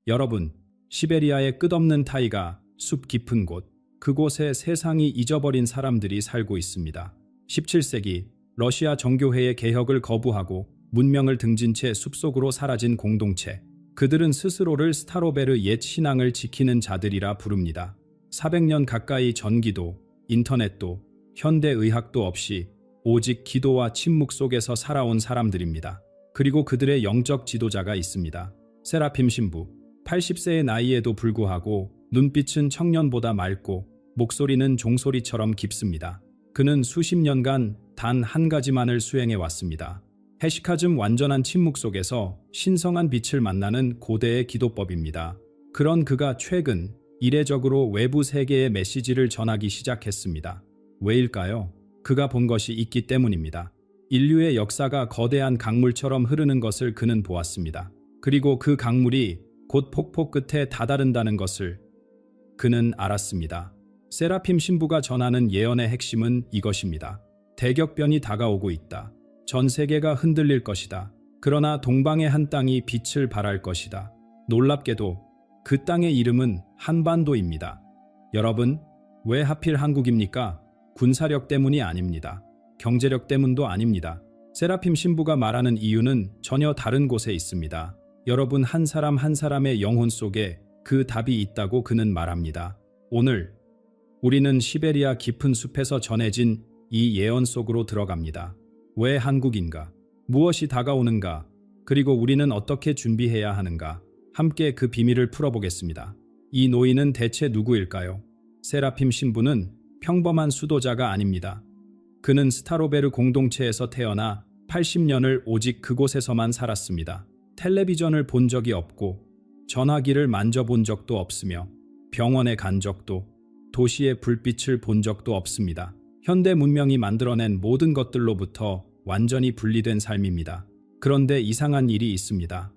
여러분, 시베리아의 끝없는 타이가, 숲 깊은 곳, 그곳에 세상이 잊어버린 사람들이 살고 있습니다. 17세기 러시아 정교회의 개혁을 거부하고 문명을 등진 채 숲속으로 사라진 공동체. 그들은 스스로를 스타로베르 옛 신앙을 지키는 자들이라 부릅니다. 400년 가까이 전기도, 인터넷도, 현대의학도 없이 오직 기도와 침묵 속에서 살아온 사람들입니다. 그리고 그들의 영적 지도자가 있습니다. 세라핌 신부. 80세의 나이에도 불구하고 눈빛은 청년보다 맑고 목소리는 종소리처럼 깊습니다. 그는 수십 년간 단 한 가지만을 수행해 왔습니다. 헤시카즘 완전한 침묵 속에서 신성한 빛을 만나는 고대의 기도법입니다. 그런 그가 최근 이례적으로 외부 세계의 메시지를 전하기 시작했습니다. 왜일까요? 그가 본 것이 있기 때문입니다. 인류의 역사가 거대한 강물처럼 흐르는 것을 그는 보았습니다. 그리고 그 강물이 곧 폭포 끝에 다다른다는 것을 그는 알았습니다. 세라핌 신부가 전하는 예언의 핵심은 이것입니다. 대격변이 다가오고 있다. 전 세계가 흔들릴 것이다. 그러나 동방의 한 땅이 빛을 발할 것이다. 놀랍게도 그 땅의 이름은 한반도입니다. 여러분, 왜 하필 한국입니까? 군사력 때문이 아닙니다. 경제력 때문도 아닙니다. 세라핌 신부가 말하는 이유는 전혀 다른 곳에 있습니다. 여러분, 한 사람 한 사람의 영혼 속에 그 답이 있다고 그는 말합니다. 오늘 우리는 시베리아 깊은 숲에서 전해진 이 예언 속으로 들어갑니다. 왜 한국인가? 무엇이 다가오는가? 그리고 우리는 어떻게 준비해야 하는가? 함께 그 비밀을 풀어보겠습니다. 이 노인은 대체 누구일까요? 세라핌 신부는 평범한 수도자가 아닙니다. 그는 스타로베르 공동체에서 태어나 80년을 오직 그곳에서만 살았습니다. 텔레비전을 본 적이 없고 전화기를 만져본 적도 없으며 병원에 간 적도, 도시의 불빛을 본 적도 없습니다. 현대 문명이 만들어낸 모든 것들로부터 완전히 분리된 삶입니다. 그런데 이상한 일이 있습니다.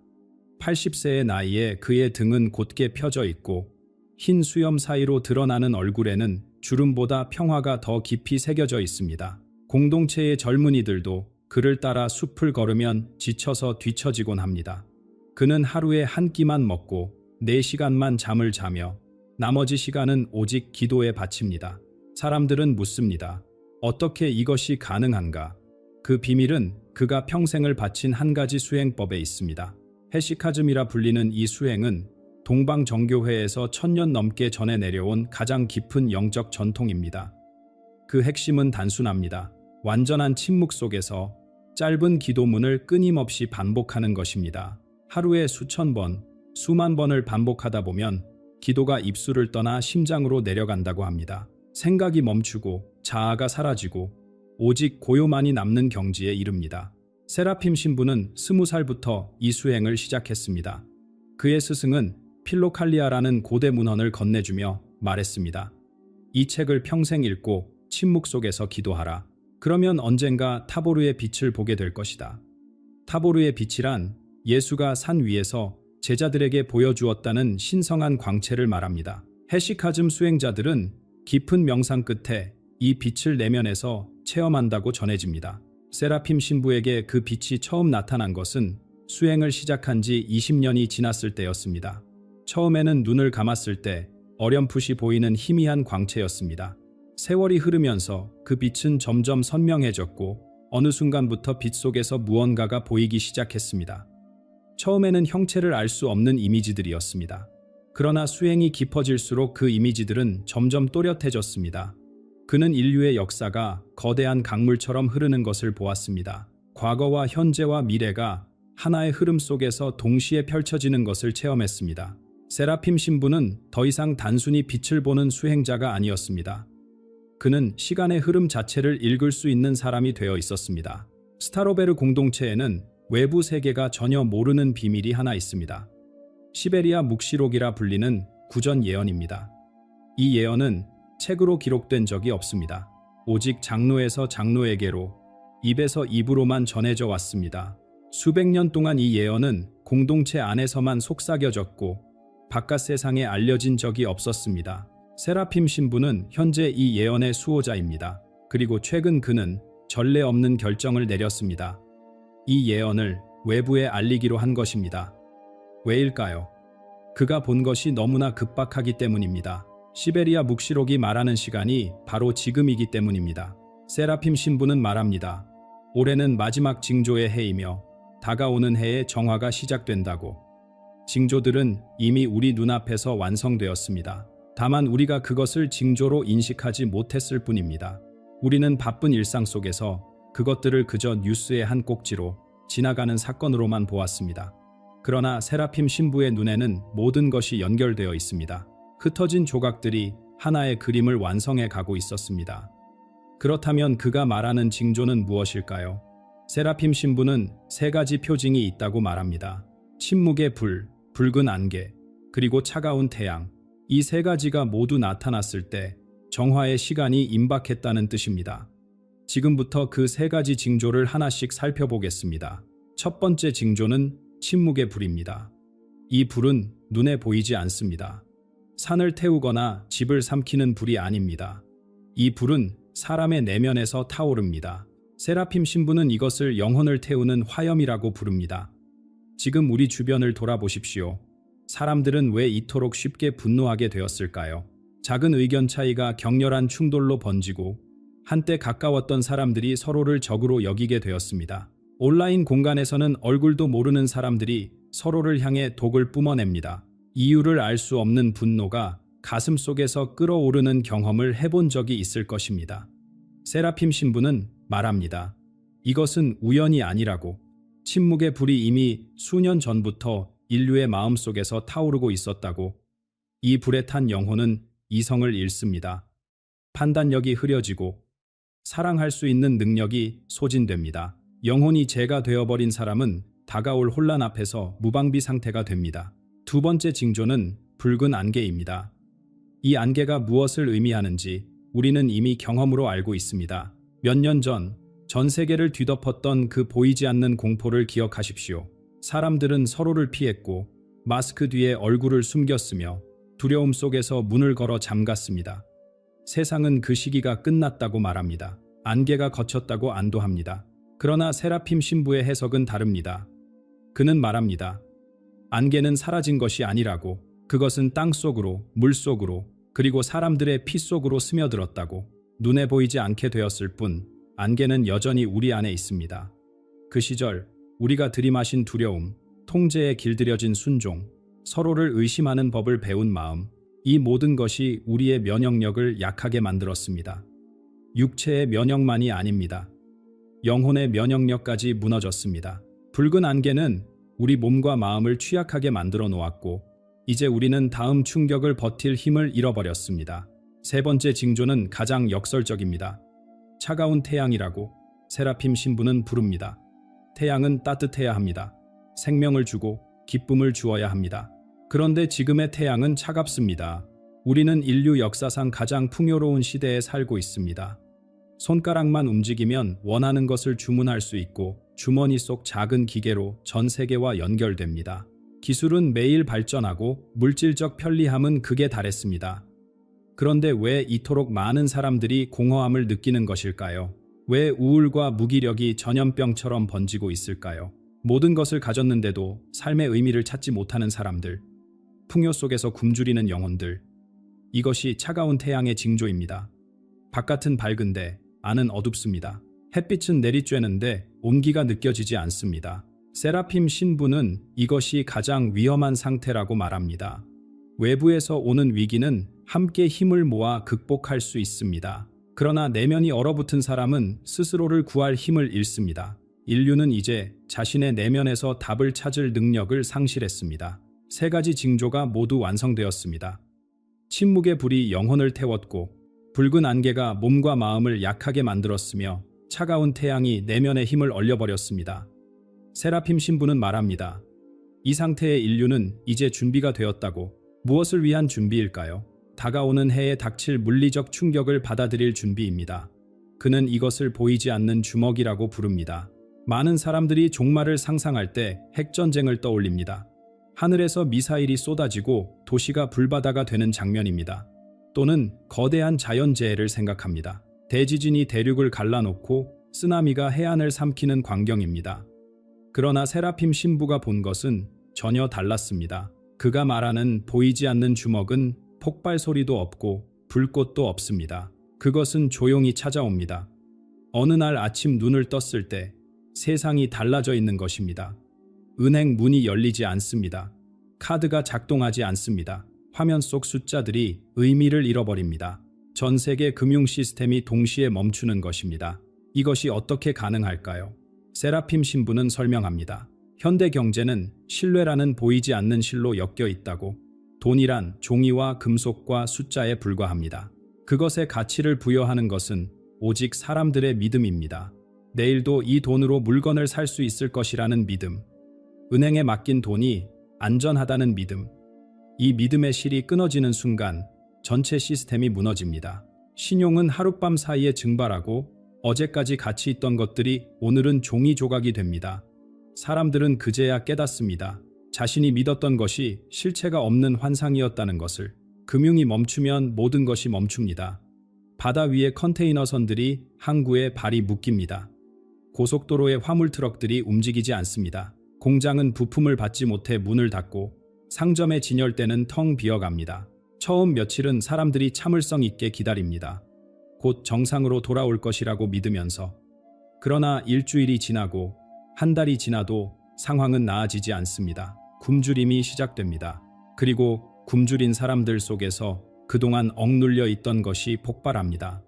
80세의 나이에 그의 등은 곧게 펴져 있고 흰 수염 사이로 드러나는 얼굴에는 주름보다 평화가 더 깊이 새겨져 있습니다. 공동체의 젊은이들도 그를 따라 숲을 걸으면 지쳐서 뒤처지곤 합니다. 그는 하루에 한 끼만 먹고 4시간만 잠을 자며 나머지 시간은 오직 기도에 바칩니다. 사람들은 묻습니다. 어떻게 이것이 가능한가? 그 비밀은 그가 평생을 바친 한 가지 수행법에 있습니다. 헤시카즘이라 불리는 이 수행은 동방 정교회에서 1000년 넘게 전해 내려온 가장 깊은 영적 전통입니다. 그 핵심은 단순합니다. 완전한 침묵 속에서 짧은 기도문을 끊임없이 반복하는 것입니다. 하루에 수천 번, 수만 번을 반복하다 보면 기도가 입술을 떠나 심장으로 내려간다고 합니다. 생각이 멈추고 자아가 사라지고 오직 고요만이 남는 경지에 이릅니다. 세라핌 신부는 20살부터 이 수행을 시작했습니다. 그의 스승은 필로칼리아라는 고대 문헌을 건네주며 말했습니다. 이 책을 평생 읽고 침묵 속에서 기도하라. 그러면 언젠가 타보르의 빛을 보게 될 것이다. 타보르의 빛이란 예수가 산 위에서 제자들에게 보여주었다는 신성한 광채를 말합니다. 헤시카즘 수행자들은 깊은 명상 끝에 이 빛을 내면에서 체험한다고 전해집니다. 세라핌 신부에게 그 빛이 처음 나타난 것은 수행을 시작한 지 20년이 지났을 때였습니다. 처음에는 눈을 감았을 때 어렴풋이 보이는 희미한 광채였습니다. 세월이 흐르면서 그 빛은 점점 선명해졌고 어느 순간부터 빛 속에서 무언가가 보이기 시작했습니다. 처음에는 형체를 알 수 없는 이미지들이었습니다. 그러나 수행이 깊어질수록 그 이미지들은 점점 또렷해졌습니다. 그는 인류의 역사가 거대한 강물처럼 흐르는 것을 보았습니다. 과거와 현재와 미래가 하나의 흐름 속에서 동시에 펼쳐지는 것을 체험했습니다. 세라핌 신부는 더 이상 단순히 빛을 보는 수행자가 아니었습니다. 그는 시간의 흐름 자체를 읽을 수 있는 사람이 되어 있었습니다. 스타로베르 공동체에는 외부 세계가 전혀 모르는 비밀이 하나 있습니다. 시베리아 묵시록이라 불리는 구전 예언입니다. 이 예언은 책으로 기록된 적이 없습니다. 오직 장로에서 장로에게로, 입에서 입으로만 전해져 왔습니다. 수백 년 동안 이 예언은 공동체 안에서만 속삭여졌고 바깥 세상에 알려진 적이 없었습니다. 세라핌 신부는 현재 이 예언의 수호자입니다. 그리고 최근 그는 전례 없는 결정을 내렸습니다. 이 예언을 외부에 알리기로 한 것입니다. 왜일까요? 그가 본 것이 너무나 급박하기 때문입니다. 시베리아 묵시록이 말하는 시간이 바로 지금이기 때문입니다. 세라핌 신부는 말합니다. 올해는 마지막 징조의 해이며 다가오는 해에 정화가 시작된다고. 징조들은 이미 우리 눈앞에서 완성되었습니다. 다만 우리가 그것을 징조로 인식하지 못했을 뿐입니다. 우리는 바쁜 일상 속에서 그것들을 그저 뉴스의 한 꼭지로 지나가는 사건으로만 보았습니다. 그러나 세라핌 신부의 눈에는 모든 것이 연결되어 있습니다. 흩어진 조각들이 하나의 그림을 완성해 가고 있었습니다. 그렇다면 그가 말하는 징조는 무엇일까요? 세라핌 신부는 세 가지 표징이 있다고 말합니다. 침묵의 불, 붉은 안개, 그리고 차가운 태양. 이 세 가지가 모두 나타났을 때 정화의 시간이 임박했다는 뜻입니다. 지금부터 그 세 가지 징조를 하나씩 살펴보겠습니다. 첫 번째 징조는 침묵의 불입니다. 이 불은 눈에 보이지 않습니다. 산을 태우거나 집을 삼키는 불이 아닙니다. 이 불은 사람의 내면에서 타오릅니다. 세라핌 신부는 이것을 영혼을 태우는 화염이라고 부릅니다. 지금 우리 주변을 돌아보십시오. 사람들은 왜 이토록 쉽게 분노하게 되었을까요? 작은 의견 차이가 격렬한 충돌로 번지고 한때 가까웠던 사람들이 서로를 적으로 여기게 되었습니다. 온라인 공간에서는 얼굴도 모르는 사람들이 서로를 향해 독을 뿜어냅니다. 이유를 알 수 없는 분노가 가슴 속에서 끓어오르는 경험을 해본 적이 있을 것입니다. 세라핌 신부는 말합니다. 이것은 우연이 아니라고. 침묵의 불이 이미 수년 전부터 인류의 마음속에서 타오르고 있었다고. 이 불에 탄 영혼은 이성을 잃습니다. 판단력이 흐려지고 사랑할 수 있는 능력이 소진됩니다. 영혼이 재가 되어버린 사람은 다가올 혼란 앞에서 무방비 상태가 됩니다. 두 번째 징조는 붉은 안개입니다. 이 안개가 무엇을 의미하는지 우리는 이미 경험으로 알고 있습니다. 몇 년 전 세계를 뒤덮었던 그 보이지 않는 공포를 기억하십시오. 사람들은 서로를 피했고 마스크 뒤에 얼굴을 숨겼으며 두려움 속에서 문을 걸어 잠갔습니다. 세상은 그 시기가 끝났다고 말합니다. 안개가 걷혔다고 안도합니다. 그러나 세라핌 신부의 해석은 다릅니다. 그는 말합니다. 안개는 사라진 것이 아니라고. 그것은 땅 속으로, 물 속으로, 그리고 사람들의 피 속으로 스며들었다고. 눈에 보이지 않게 되었을 뿐 안개는 여전히 우리 안에 있습니다. 그 시절 우리가 들이마신 두려움, 통제에 길들여진 순종, 서로를 의심하는 법을 배운 마음, 이 모든 것이 우리의 면역력을 약하게 만들었습니다. 육체의 면역만이 아닙니다. 영혼의 면역력까지 무너졌습니다. 붉은 안개는 우리 몸과 마음을 취약하게 만들어 놓았고 이제 우리는 다음 충격을 버틸 힘을 잃어버렸습니다. 세 번째 징조는 가장 역설적입니다. 차가운 태양이라고 세라핌 신부는 부릅니다. 태양은 따뜻해야 합니다. 생명을 주고 기쁨을 주어야 합니다. 그런데 지금의 태양은 차갑습니다. 우리는 인류 역사상 가장 풍요로운 시대에 살고 있습니다. 손가락만 움직이면 원하는 것을 주문할 수 있고 주머니 속 작은 기계로 전 세계와 연결됩니다. 기술은 매일 발전하고 물질적 편리함은 극에 달했습니다. 그런데 왜 이토록 많은 사람들이 공허함을 느끼는 것일까요? 왜 우울과 무기력이 전염병처럼 번지고 있을까요? 모든 것을 가졌는데도 삶의 의미를 찾지 못하는 사람들, 풍요 속에서 굶주리는 영혼들, 이것이 차가운 태양의 징조입니다. 바깥은 밝은데 안은 어둡습니다. 햇빛은 내리쬐는데 온기가 느껴지지 않습니다. 세라핌 신부는 이것이 가장 위험한 상태라고 말합니다. 외부에서 오는 위기는 함께 힘을 모아 극복할 수 있습니다. 그러나 내면이 얼어붙은 사람은 스스로를 구할 힘을 잃습니다. 인류는 이제 자신의 내면에서 답을 찾을 능력을 상실했습니다. 세 가지 징조가 모두 완성되었습니다. 침묵의 불이 영혼을 태웠고 붉은 안개가 몸과 마음을 약하게 만들었으며 차가운 태양이 내면의 힘을 얼려버렸습니다. 세라핌 신부는 말합니다. 이 상태의 인류는 이제 준비가 되었다고. 무엇을 위한 준비일까요? 다가오는 해에 닥칠 물리적 충격을 받아들일 준비입니다. 그는 이것을 보이지 않는 주먹이라고 부릅니다. 많은 사람들이 종말을 상상할 때 핵전쟁을 떠올립니다. 하늘에서 미사일이 쏟아지고 도시가 불바다가 되는 장면입니다. 또는 거대한 자연재해를 생각합니다. 대지진이 대륙을 갈라놓고 쓰나미가 해안을 삼키는 광경입니다. 그러나 세라핌 신부가 본 것은 전혀 달랐습니다. 그가 말하는 보이지 않는 주먹은 폭발 소리도 없고 불꽃도 없습니다. 그것은 조용히 찾아옵니다. 어느 날 아침 눈을 떴을 때 세상이 달라져 있는 것입니다. 은행 문이 열리지 않습니다. 카드가 작동하지 않습니다. 화면 속 숫자들이 의미를 잃어버립니다. 전 세계 금융 시스템이 동시에 멈추는 것입니다. 이것이 어떻게 가능할까요? 세라핌 신부는 설명합니다. 현대 경제는 신뢰라는 보이지 않는 실로 엮여 있다고. 돈이란 종이와 금속과 숫자에 불과합니다. 그것에 가치를 부여하는 것은 오직 사람들의 믿음입니다. 내일도 이 돈으로 물건을 살 수 있을 것이라는 믿음. 은행에 맡긴 돈이 안전하다는 믿음. 이 믿음의 실이 끊어지는 순간 전체 시스템이 무너집니다. 신용은 하룻밤 사이에 증발하고 어제까지 가치 있던 것들이 오늘은 종이 조각이 됩니다. 사람들은 그제야 깨닫습니다. 자신이 믿었던 것이 실체가 없는 환상이었다는 것을. 금융이 멈추면 모든 것이 멈춥니다. 바다 위의 컨테이너선들이 항구에 발이 묶입니다. 고속도로의 화물 트럭들이 움직이지 않습니다. 공장은 부품을 받지 못해 문을 닫고 상점의 진열대는 텅 비어갑니다. 처음 며칠은 사람들이 참을성 있게 기다립니다. 곧 정상으로 돌아올 것이라고 믿으면서. 그러나 일주일이 지나고 한 달이 지나도 상황은 나아지지 않습니다. 굶주림이 시작됩니다. 그리고 굶주린 사람들 속에서 그동안 억눌려 있던 것이 폭발합니다.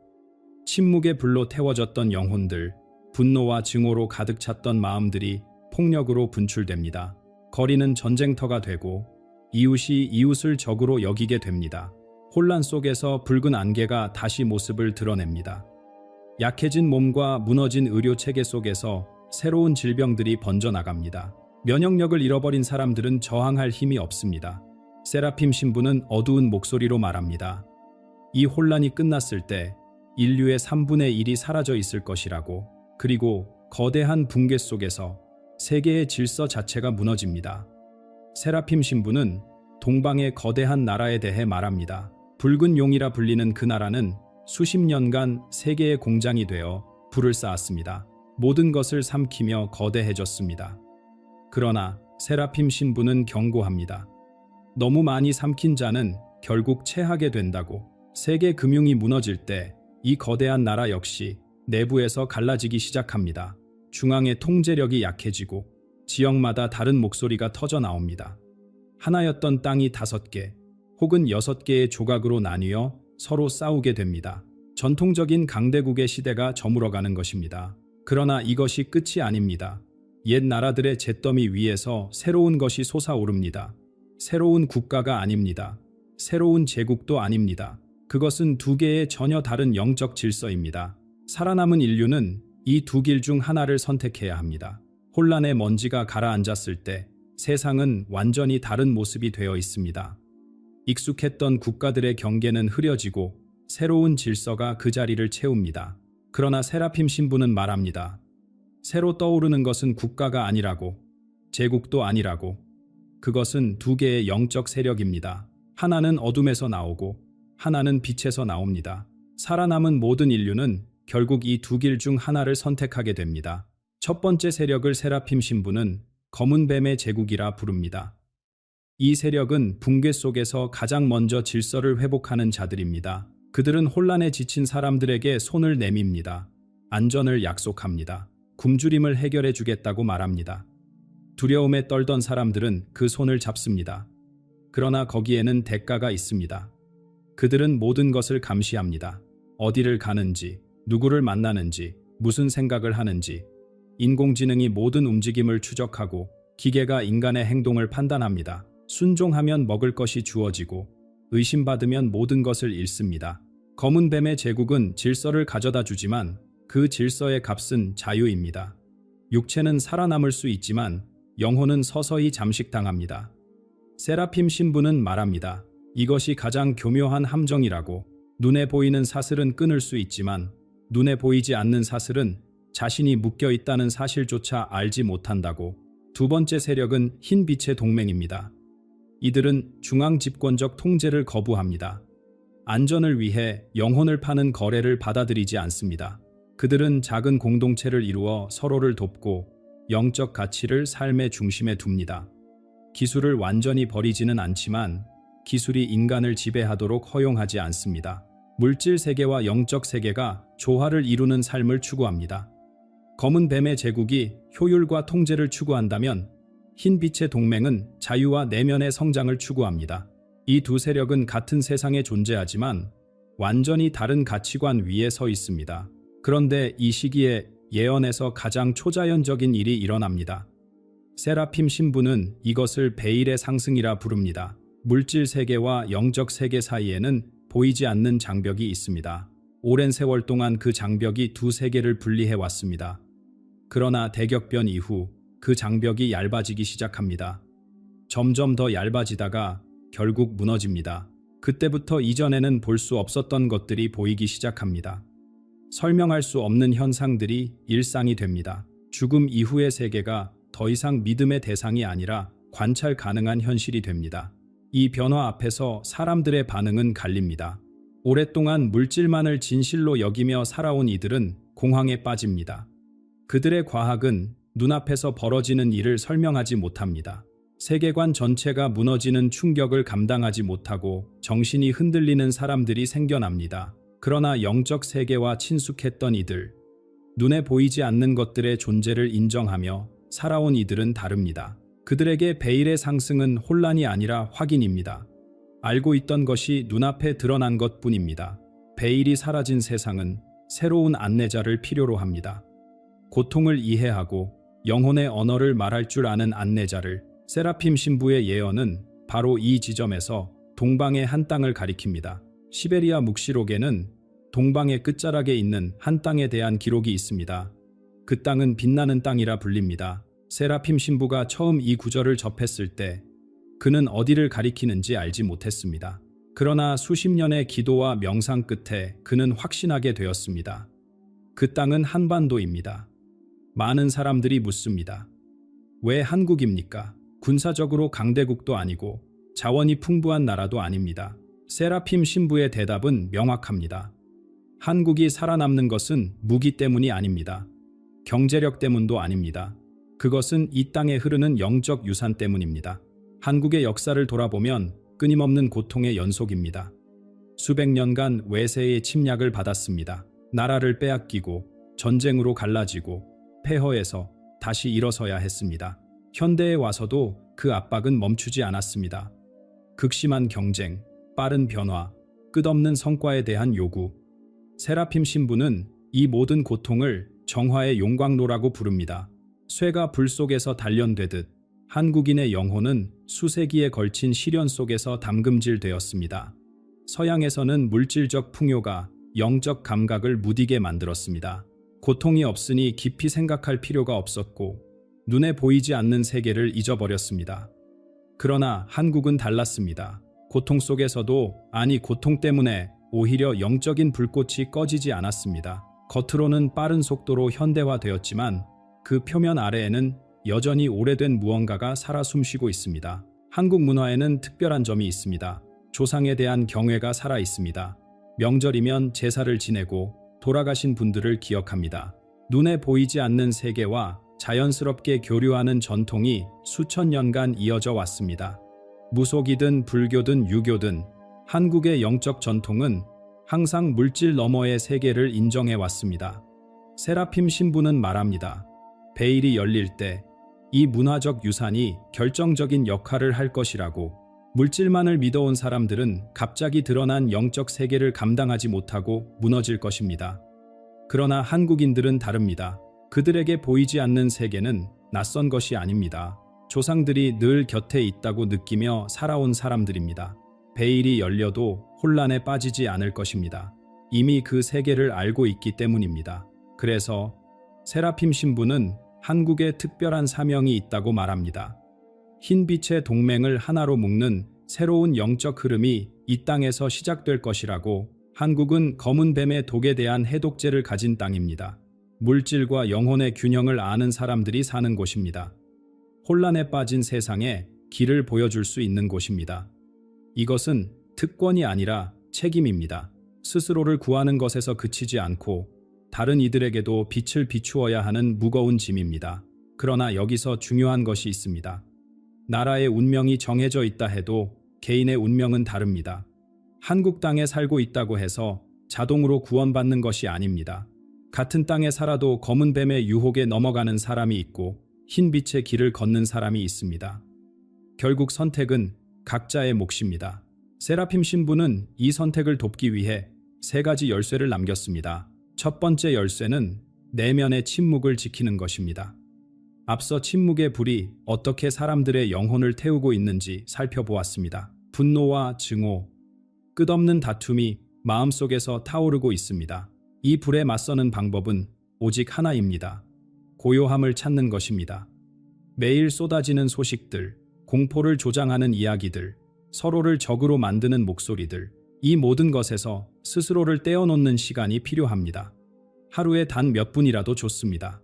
침묵의 불로 태워졌던 영혼들, 분노와 증오로 가득 찼던 마음들이 폭력으로 분출됩니다. 거리는 전쟁터가 되고 이웃이 이웃을 적으로 여기게 됩니다. 혼란 속에서 붉은 안개가 다시 모습을 드러냅니다. 약해진 몸과 무너진 의료 체계 속에서 새로운 질병들이 번져나갑니다. 면역력을 잃어버린 사람들은 저항할 힘이 없습니다. 세라핌 신부는 어두운 목소리로 말합니다. 이 혼란이 끝났을 때 인류의 3분의 1이 사라져 있을 것이라고. 그리고 거대한 붕괴 속에서 세계의 질서 자체가 무너집니다. 세라핌 신부는 동방의 거대한 나라에 대해 말합니다. 붉은 용이라 불리는 그 나라는 수십 년간 세계의 공장이 되어 불을 쌓았습니다. 모든 것을 삼키며 거대해졌습니다. 그러나 세라핌 신부는 경고합니다. 너무 많이 삼킨 자는 결국 체하게 된다고. 세계 금융이 무너질 때 이 거대한 나라 역시 내부에서 갈라지기 시작합니다. 중앙의 통제력이 약해지고 지역마다 다른 목소리가 터져 나옵니다. 하나였던 땅이 5개 혹은 6개의 조각으로 나뉘어 서로 싸우게 됩니다. 전통적인 강대국의 시대가 저물어가는 것입니다. 그러나 이것이 끝이 아닙니다. 옛 나라들의 잿더미 위에서 새로운 것이 솟아오릅니다. 새로운 국가가 아닙니다. 새로운 제국도 아닙니다. 그것은 2개의 전혀 다른 영적 질서입니다. 살아남은 인류는 이 2길 중 하나를 선택해야 합니다. 혼란의 먼지가 가라앉았을 때 세상은 완전히 다른 모습이 되어 있습니다. 익숙했던 국가들의 경계는 흐려지고 새로운 질서가 그 자리를 채웁니다. 그러나 세라핌 신부는 말합니다. 새로 떠오르는 것은 국가가 아니라고, 제국도 아니라고. 그것은 2개의 영적 세력입니다. 하나는 어둠에서 나오고 하나는 빛에서 나옵니다. 살아남은 모든 인류는 결국 이 2길 중 하나를 선택하게 됩니다. 첫 번째 세력을 세라핌 신부는 검은 뱀의 제국이라 부릅니다. 이 세력은 붕괴 속에서 가장 먼저 질서를 회복하는 자들입니다. 그들은 혼란에 지친 사람들에게 손을 내밉니다. 안전을 약속합니다. 굶주림을 해결해 주겠다고 말합니다. 두려움에 떨던 사람들은 그 손을 잡습니다. 그러나 거기에는 대가가 있습니다. 그들은 모든 것을 감시합니다. 어디를 가는지, 누구를 만나는지, 무슨 생각을 하는지. 인공지능이 모든 움직임을 추적하고 기계가 인간의 행동을 판단합니다. 순종하면 먹을 것이 주어지고 의심받으면 모든 것을 잃습니다. 검은 뱀의 제국은 질서를 가져다 주지만 그 질서의 값은 자유입니다. 육체는 살아남을 수 있지만 영혼은 서서히 잠식당합니다. 세라핌 신부는 말합니다. 이것이 가장 교묘한 함정이라고. 눈에 보이는 사슬은 끊을 수 있지만 눈에 보이지 않는 사슬은 자신이 묶여 있다는 사실조차 알지 못한다고. 2번째 세력은 흰 빛의 동맹입니다. 이들은 중앙 집권적 통제를 거부합니다. 안전을 위해 영혼을 파는 거래를 받아들이지 않습니다. 그들은 작은 공동체를 이루어 서로를 돕고 영적 가치를 삶의 중심에 둡니다. 기술을 완전히 버리지는 않지만 기술이 인간을 지배하도록 허용하지 않습니다. 물질 세계와 영적 세계가 조화를 이루는 삶을 추구합니다. 검은 뱀의 제국이 효율과 통제를 추구한다면 흰 빛의 동맹은 자유와 내면의 성장을 추구합니다. 이 두 세력은 같은 세상에 존재하지만 완전히 다른 가치관 위에 서 있습니다. 그런데 이 시기에 예언에서 가장 초자연적인 일이 일어납니다. 세라핌 신부는 이것을 베일의 상승이라 부릅니다. 물질 세계와 영적 세계 사이에는 보이지 않는 장벽이 있습니다. 오랜 세월 동안 그 장벽이 두 세계를 분리해 왔습니다. 그러나 대격변 이후 그 장벽이 얇아지기 시작합니다. 점점 더 얇아지다가 결국 무너집니다. 그때부터 이전에는 볼 수 없었던 것들이 보이기 시작합니다. 설명할 수 없는 현상들이 일상이 됩니다. 죽음 이후의 세계가 더 이상 믿음의 대상이 아니라 관찰 가능한 현실이 됩니다. 이 변화 앞에서 사람들의 반응은 갈립니다. 오랫동안 물질만을 진실로 여기며 살아온 이들은 공황에 빠집니다. 그들의 과학은 눈앞에서 벌어지는 일을 설명하지 못합니다. 세계관 전체가 무너지는 충격을 감당하지 못하고 정신이 흔들리는 사람들이 생겨납니다. 그러나 영적 세계와 친숙했던 이들, 눈에 보이지 않는 것들의 존재를 인정하며 살아온 이들은 다릅니다. 그들에게 베일의 상승은 혼란이 아니라 확인입니다. 알고 있던 것이 눈앞에 드러난 것뿐입니다. 베일이 사라진 세상은 새로운 안내자를 필요로 합니다. 고통을 이해하고 영혼의 언어를 말할 줄 아는 안내자를. 세라핌 신부의 예언은 바로 이 지점에서 동방의 한 땅을 가리킵니다. 시베리아 묵시록에는 동방의 끝자락에 있는 한 땅에 대한 기록이 있습니다. 그 땅은 빛나는 땅이라 불립니다. 세라핌 신부가 처음 이 구절을 접했을 때 그는 어디를 가리키는지 알지 못했습니다. 그러나 수십 년의 기도와 명상 끝에 그는 확신하게 되었습니다. 그 땅은 한반도입니다. 많은 사람들이 묻습니다. 왜 한국입니까? 군사적으로 강대국도 아니고 자원이 풍부한 나라도 아닙니다. 세라핌 신부의 대답은 명확합니다. 한국이 살아남는 것은 무기 때문이 아닙니다. 경제력 때문도 아닙니다. 그것은 이 땅에 흐르는 영적 유산 때문입니다. 한국의 역사를 돌아보면 끊임없는 고통의 연속입니다. 수백 년간 외세의 침략을 받았습니다. 나라를 빼앗기고 전쟁으로 갈라지고 폐허해서 다시 일어서야 했습니다. 현대에 와서도 그 압박은 멈추지 않았습니다. 극심한 경쟁, 빠른 변화, 끝없는 성과에 대한 요구. 세라핌 신부는 이 모든 고통을 정화의 용광로라고 부릅니다. 쇠가 불 속에서 단련되듯 한국인의 영혼은 수세기에 걸친 시련 속에서 담금질되었습니다. 서양에서는 물질적 풍요가 영적 감각을 무디게 만들었습니다. 고통이 없으니 깊이 생각할 필요가 없었고 눈에 보이지 않는 세계를 잊어버렸습니다. 그러나 한국은 달랐습니다. 고통 속에서도, 아니 고통 때문에 오히려 영적인 불꽃이 꺼지지 않았습니다. 겉으로는 빠른 속도로 현대화되었지만 그 표면 아래에는 여전히 오래된 무언가가 살아 숨쉬고 있습니다. 한국 문화에는 특별한 점이 있습니다. 조상에 대한 경외가 살아 있습니다. 명절이면 제사를 지내고 돌아가신 분들을 기억합니다. 눈에 보이지 않는 세계와 자연스럽게 교류하는 전통이 수천 년간 이어져 왔습니다. 무속이든 불교든 유교든 한국의 영적 전통은 항상 물질 너머의 세계를 인정해 왔습니다. 세라핌 신부는 말합니다. 베일이 열릴 때 이 문화적 유산이 결정적인 역할을 할 것이라고. 물질만을 믿어온 사람들은 갑자기 드러난 영적 세계를 감당하지 못하고 무너질 것입니다. 그러나 한국인들은 다릅니다. 그들에게 보이지 않는 세계는 낯선 것이 아닙니다. 조상들이 늘 곁에 있다고 느끼며 살아온 사람들입니다. 베일이 열려도 혼란에 빠지지 않을 것입니다. 이미 그 세계를 알고 있기 때문입니다. 그래서 세라핌 신부는 한국에 특별한 사명이 있다고 말합니다. 흰빛의 동맹을 하나로 묶는 새로운 영적 흐름이 이 땅에서 시작될 것이라고. 한국은 검은 뱀의 독에 대한 해독제를 가진 땅입니다. 물질과 영혼의 균형을 아는 사람들이 사는 곳입니다. 혼란에 빠진 세상에 길을 보여줄 수 있는 곳입니다. 이것은 특권이 아니라 책임입니다. 스스로를 구하는 것에서 그치지 않고 다른 이들에게도 빛을 비추어야 하는 무거운 짐입니다. 그러나 여기서 중요한 것이 있습니다. 나라의 운명이 정해져 있다 해도 개인의 운명은 다릅니다. 한국 땅에 살고 있다고 해서 자동으로 구원받는 것이 아닙니다. 같은 땅에 살아도 검은 뱀의 유혹에 넘어가는 사람이 있고 흰 빛의 길을 걷는 사람이 있습니다. 결국 선택은 각자의 몫입니다. 세라핌 신부는 이 선택을 돕기 위해 3가지 열쇠를 남겼습니다. 첫 번째 열쇠는 내면의 침묵을 지키는 것입니다. 앞서 침묵의 불이 어떻게 사람들의 영혼을 태우고 있는지 살펴보았습니다. 분노와 증오, 끝없는 다툼이 마음속에서 타오르고 있습니다. 이 불에 맞서는 방법은 오직 하나입니다. 고요함을 찾는 것입니다. 매일 쏟아지는 소식들, 공포를 조장하는 이야기들, 서로를 적으로 만드는 목소리들, 이 모든 것에서 스스로를 떼어놓는 시간이 필요합니다. 하루에 단 몇 분이라도 좋습니다.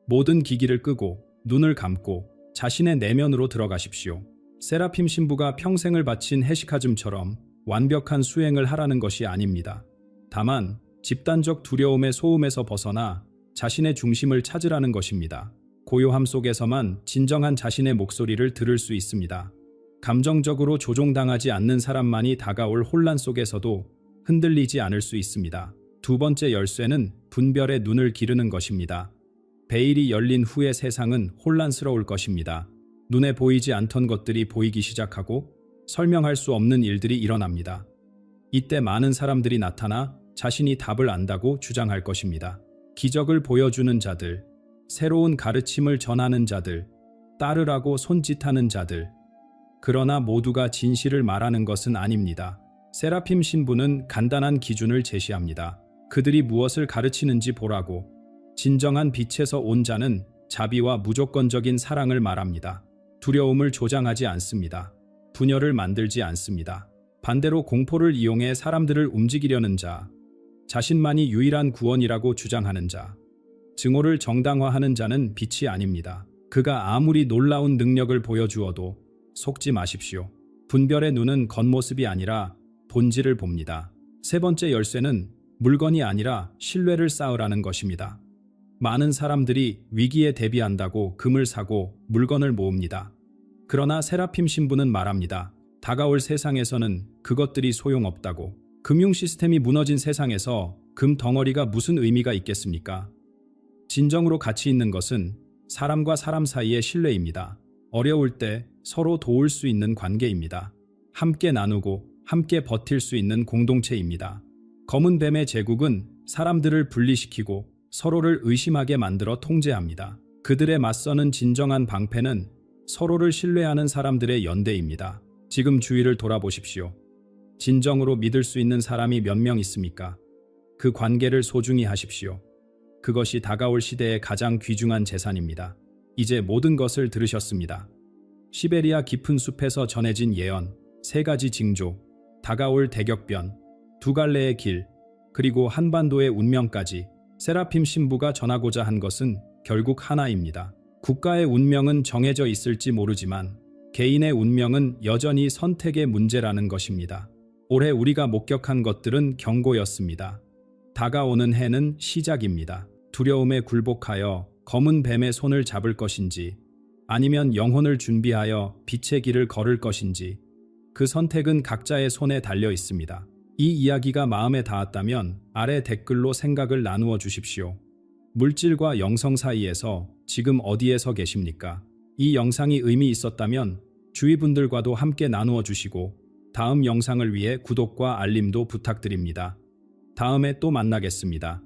모든 기기를 끄고 눈을 감고 자신의 내면으로 들어가십시오. 세라핌 신부가 평생을 바친 헤시카즘처럼 완벽한 수행을 하라는 것이 아닙니다. 다만 집단적 두려움의 소음에서 벗어나 자신의 중심을 찾으라는 것입니다. 고요함 속에서만 진정한 자신의 목소리를 들을 수 있습니다. 감정적으로 조종당하지 않는 사람만이 다가올 혼란 속에서도 흔들리지 않을 수 있습니다. 두 번째 열쇠는 분별의 눈을 기르는 것입니다. 베일이 열린 후의 세상은 혼란스러울 것입니다. 눈에 보이지 않던 것들이 보이기 시작하고 설명할 수 없는 일들이 일어납니다. 이때 많은 사람들이 나타나 자신이 답을 안다고 주장할 것입니다. 기적을 보여주는 자들, 새로운 가르침을 전하는 자들, 따르라고 손짓하는 자들. 그러나 모두가 진실을 말하는 것은 아닙니다. 세라핌 신부는 간단한 기준을 제시합니다. 그들이 무엇을 가르치는지 보라고. 진정한 빛에서 온 자는 자비와 무조건적인 사랑을 말합니다. 두려움을 조장하지 않습니다. 분열을 만들지 않습니다. 반대로 공포를 이용해 사람들을 움직이려는 자, 자신만이 유일한 구원이라고 주장하는 자, 증오를 정당화하는 자는 빛이 아닙니다. 그가 아무리 놀라운 능력을 보여주어도 속지 마십시오. 분별의 눈은 겉모습이 아니라 본질을 봅니다. 세 번째 열쇠는 물건이 아니라 신뢰를 쌓으라는 것입니다. 많은 사람들이 위기에 대비한다고 금을 사고 물건을 모읍니다. 그러나 세라핌 신부는 말합니다. 다가올 세상에서는 그것들이 소용없다고. 금융 시스템이 무너진 세상에서 금 덩어리가 무슨 의미가 있겠습니까? 진정으로 가치 있는 것은 사람과 사람 사이의 신뢰입니다. 어려울 때 서로 도울 수 있는 관계입니다. 함께 나누고 함께 버틸 수 있는 공동체입니다. 검은 뱀의 제국은 사람들을 분리시키고 서로를 의심하게 만들어 통제합니다. 그들에 맞서는 진정한 방패는 서로를 신뢰하는 사람들의 연대입니다. 지금 주위를 돌아보십시오. 진정으로 믿을 수 있는 사람이 몇 명 있습니까? 그 관계를 소중히 하십시오. 그것이 다가올 시대의 가장 귀중한 재산입니다. 이제 모든 것을 들으셨습니다. 시베리아 깊은 숲에서 전해진 예언, 3가지 징조, 다가올 대격변, 2갈래의 길, 그리고 한반도의 운명까지 세라핌 신부가 전하고자 한 것은 결국 하나입니다. 국가의 운명은 정해져 있을지 모르지만 개인의 운명은 여전히 선택의 문제라는 것입니다. 올해 우리가 목격한 것들은 경고였습니다. 다가오는 해는 시작입니다. 두려움에 굴복하여 검은 뱀의 손을 잡을 것인지 아니면 영혼을 준비하여 빛의 길을 걸을 것인지 그 선택은 각자의 손에 달려 있습니다. 이 이야기가 마음에 닿았다면 아래 댓글로 생각을 나누어 주십시오. 물질과 영성 사이에서 지금 어디에 서 계십니까? 이 영상이 의미 있었다면 주위 분들과도 함께 나누어 주시고 다음 영상을 위해 구독과 알림도 부탁드립니다. 다음에 또 만나겠습니다.